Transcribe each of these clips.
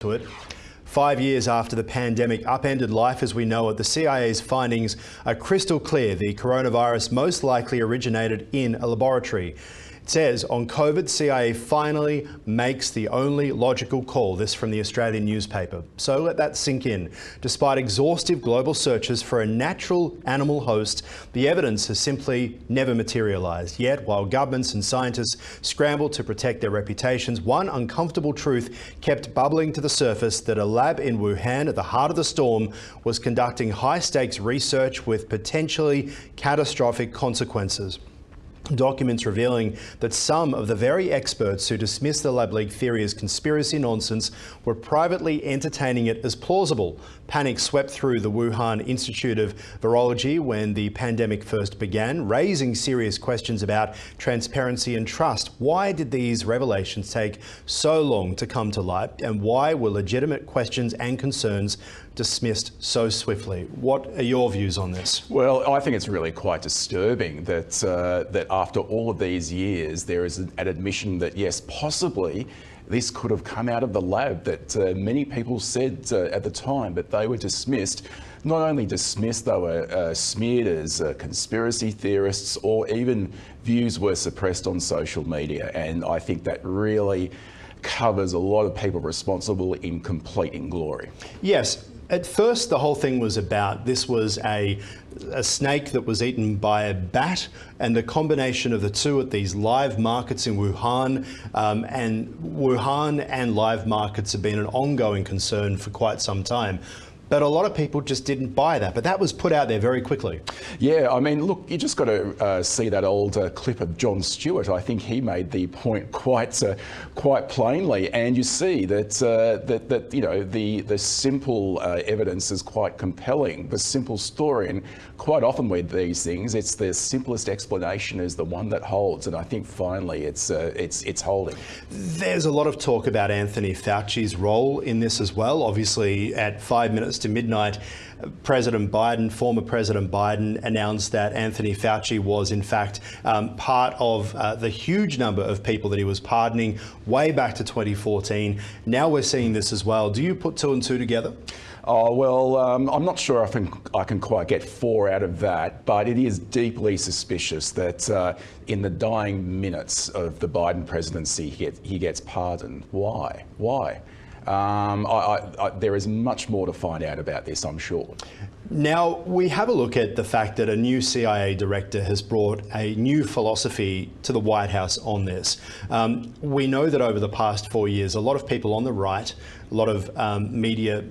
to it. 5 years after the pandemic upended life as we know it, the CIA's findings are crystal clear. The coronavirus most likely originated in a laboratory. It says on COVID, CIA finally makes the only logical call. This from the Australian newspaper. So let that sink in. Despite exhaustive global searches for a natural animal host, the evidence has simply never materialised. Yet, while governments and scientists scrambled to protect their reputations, one uncomfortable truth kept bubbling to the surface: that a lab in Wuhan, at the heart of the storm, was conducting high-stakes research with potentially catastrophic consequences. Documents revealing that some of the very experts who dismissed the lab leak theory as conspiracy nonsense were privately entertaining it as plausible. Panic swept through the Wuhan Institute of Virology when the pandemic first began, raising serious questions about transparency and trust. Why did these revelations take so long to come to light, and why were legitimate questions and concerns dismissed so swiftly? What are your views on this? Well, I think it's really quite disturbing that that after all of these years, there is an admission that yes, possibly this could have come out of the lab, that many people said at the time, but they were dismissed. Not only dismissed, they were smeared as conspiracy theorists, or even views were suppressed on social media. And I think that really covers a lot of people responsible in complete inglory. Yes. At first, the whole thing was about this was a snake that was eaten by a bat, and the combination of the two at these live markets in Wuhan. And Wuhan and live markets have been an ongoing concern for quite some time. But a lot of people just didn't buy that. But that was put out there very quickly. Yeah, I mean, look, you just got to see that old clip of Jon Stewart. I think he made the point quite plainly, and you see that you know the simple evidence is quite compelling. The simple story, and quite often with these things, it's the simplest explanation is the one that holds. And I think finally it's holding. There's a lot of talk about Anthony Fauci's role in this as well. Obviously, at 5 minutes to midnight, former President Biden announced that Anthony Fauci was in fact part of the huge number of people that he was pardoning way back to 2014. Now we're seeing this as well. Do you put two and two together? Oh, well, I'm not sure I can quite get four out of that, but it is deeply suspicious that in the dying minutes of the Biden presidency, he gets pardoned. Why? Why? There is much more to find out about this, I'm sure. Now, we have a look at the fact that a new CIA director has brought a new philosophy to the White House on this. We know that over the past 4 years, a lot of people on the right, a lot of media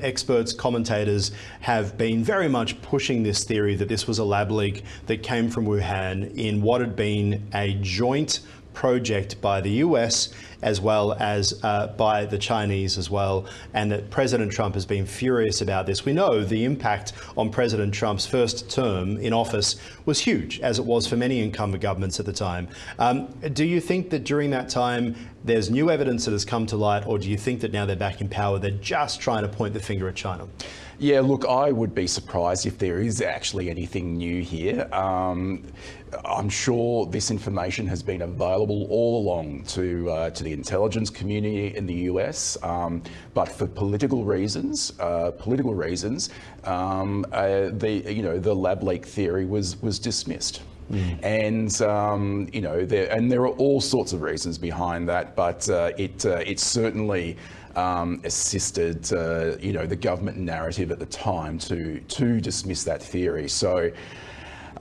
experts, commentators have been very much pushing this theory that this was a lab leak that came from Wuhan in what had been a joint project by the US as well as by the Chinese as well, and that President Trump has been furious about this. We know the impact on President Trump's first term in office was huge, as it was for many incumbent governments at the time. Do you think that during that time there's new evidence that has come to light, or do you think that now they're back in power, they're just trying to point the finger at China? Yeah, look, I would be surprised if there is actually anything new here. I'm sure this information has been available all along to the intelligence community in the US, but for political reasons, the lab leak theory was dismissed. And there are all sorts of reasons behind that, but it certainly assisted the government narrative at the time to dismiss that theory. So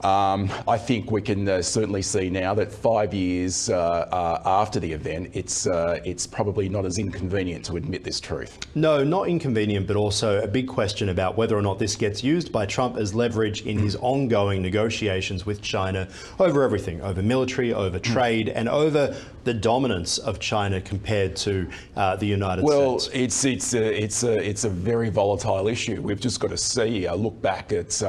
I think we can certainly see now that 5 years after the event, it's probably not as inconvenient to admit this truth. No, not inconvenient, but also a big question about whether or not this gets used by Trump as leverage in his ongoing negotiations with China over everything, over military, over trade, and over the dominance of China compared to the United States. Well, it's a very volatile issue. We've just got to see, look back at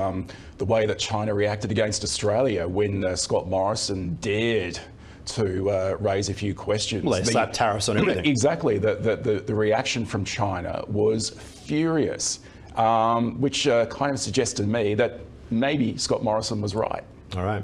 the way that China reacted against Australia when Scott Morrison dared to raise a few questions. Well, they slapped tariffs on everything. Exactly. The reaction from China was furious, which kind of suggested to me that maybe Scott Morrison was right. All right.